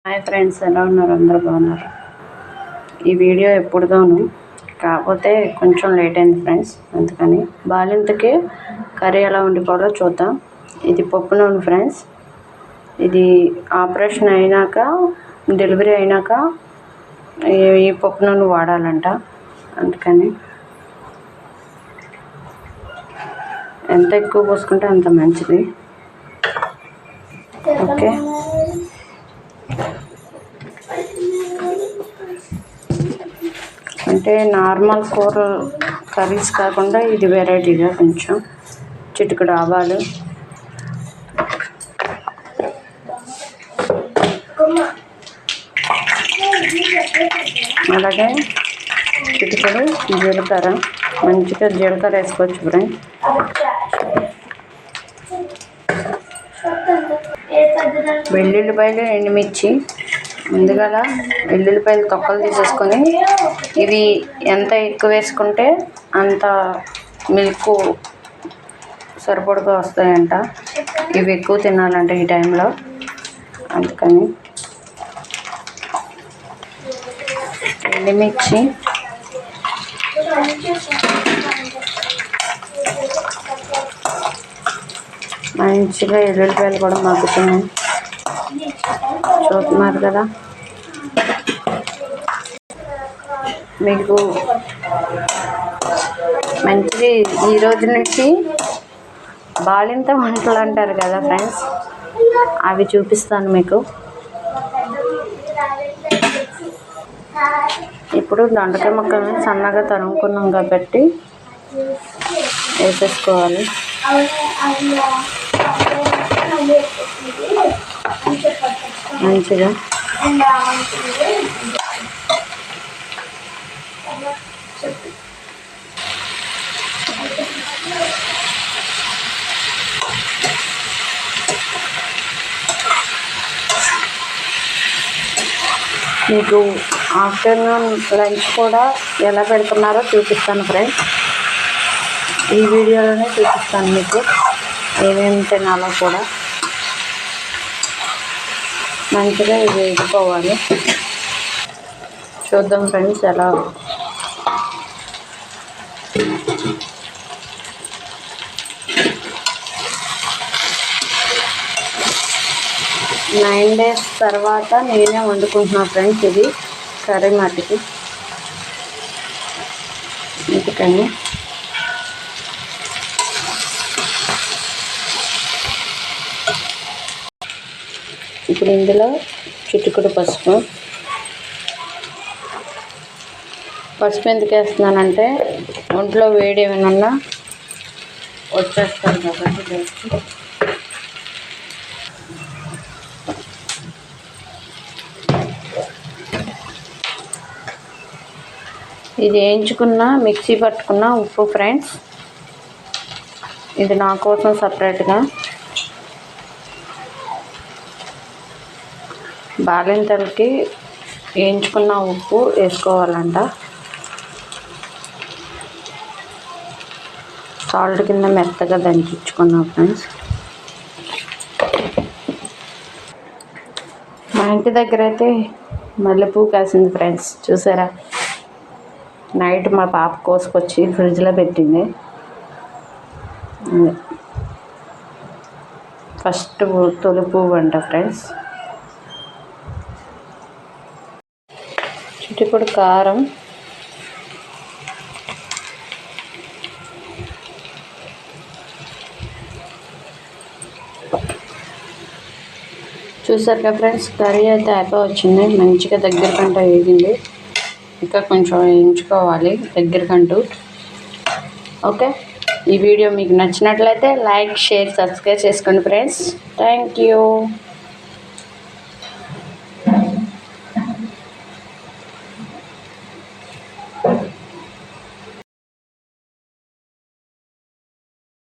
Hi friends, ఎలా ఉన్నారు? అందరూ బాగున్నారు. ఈ వీడియో ఎప్పుడుదోను, కాకపోతే కొంచెం లేట్ అయింది ఫ్రెండ్స్. అందుకని బాలింతకి కర్రీ ఎలా వండుకోవాలో చూద్దాం. ఇది పప్పు నూనె ఫ్రెండ్స్. ఇది ఆపరేషన్ అయినాక, డెలివరీ అయినాక ఈ పప్పు నూనె వాడాలంట. అందుకని ఎంత ఎక్కువ పోసుకుంటే అంత మంచిది. ఓకే, అంటే నార్మల్ కూర కర్రీస్ కాకుండా ఇది వెరైటీగా కొంచెం చిటికెడు ఆవాలు, అలాగే చిటికెడు జీలకర్ర. మంచిగా జీలకర్ర వేసుకోవచ్చు ఫ్రెండ్స్. వెల్లుల్లిపాయలు, ఎండుమిర్చి. ముందుగా వెల్లుల్లిపాయలు తొక్కలు తీసేసుకొని, ఇవి ఎంత ఎక్కువ వేసుకుంటే అంత మిల్క్ సరిపడగా వస్తాయంట. ఇవి ఎక్కువ తినాలంట ఈ టైంలో. అందుకని ఎండుమిర్చి, మంచిగా ఎల్లుల్లిపాయలు కూడా మగ్గుతున్నాయి, చూస్తున్నారు కదా. మీకు మంచిది. ఈరోజు నుంచి బాలింత వంటలు అంటారు కదా ఫ్రెండ్స్, అవి చూపిస్తాను మీకు. ఇప్పుడు దొండకాయ ముక్కలను సన్నగా తరుముకున్నాం కాబట్టి వేసేసుకోవాలి. మంచిగా మీకు ఆఫ్టర్నూన్ లంచ్ కూడా ఎలా పెడుతున్నారో చూపిస్తాను ఫ్రెండ్స్. ఈ వీడియోలోనే చూపిస్తాను మీకు ఏమేమి తినాలో కూడా. మంచిగా ఇది వేసుకోవాలి. చూద్దాం ఫ్రెండ్స్ ఎలా. నైన్ డేస్ తర్వాత నేనే వండుకుంటున్నాను ఫ్రెండ్స్. ఇది కర్రీ మట్టికి. అందుకని ఇప్పుడు ఇందులో చిటికెడు పసుపు. పసుపు ఎందుకు వేస్తున్నానంటే ఒంట్లో వేడి ఏమైనా వచ్చేస్తాను కాబట్టి. ఇది వేయించుకున్న మిక్సీ పట్టుకున్న ఉప్పు ఫ్రెండ్స్. ఇది నా కోసం సపరేట్గా. బాలింతలకి వేయించుకున్న ఉప్పు వేసుకోవాలంట. సాల్ట్ కింద మెత్తగా దంచుకున్నాం ఫ్రెండ్స్. మా ఇంటి దగ్గర అయితే మల్లెపూ కాసింది ఫ్రెండ్స్, చూసారా. నైట్ మా పాప కోసుకొచ్చి ఫ్రిడ్జ్లో పెట్టింది. ఫస్ట్ తొలి పువ్వు అంట ఫ్రెండ్స్. చిటికెడు కారం, చూసారు కదా ఫ్రెండ్స్. కర్రీ అయితే అయిపోయి వచ్చింది. మంచిగా దగ్గరకంటూ వేగింది. ఇంకా కొంచెం వేయించుకోవాలి దగ్గరకంటూ. ఓకే, ఈ వీడియో మీకు నచ్చినట్లయితే లైక్, షేర్, సబ్స్క్రైబ్ చేసుకోండి ఫ్రెండ్స్. Thank you.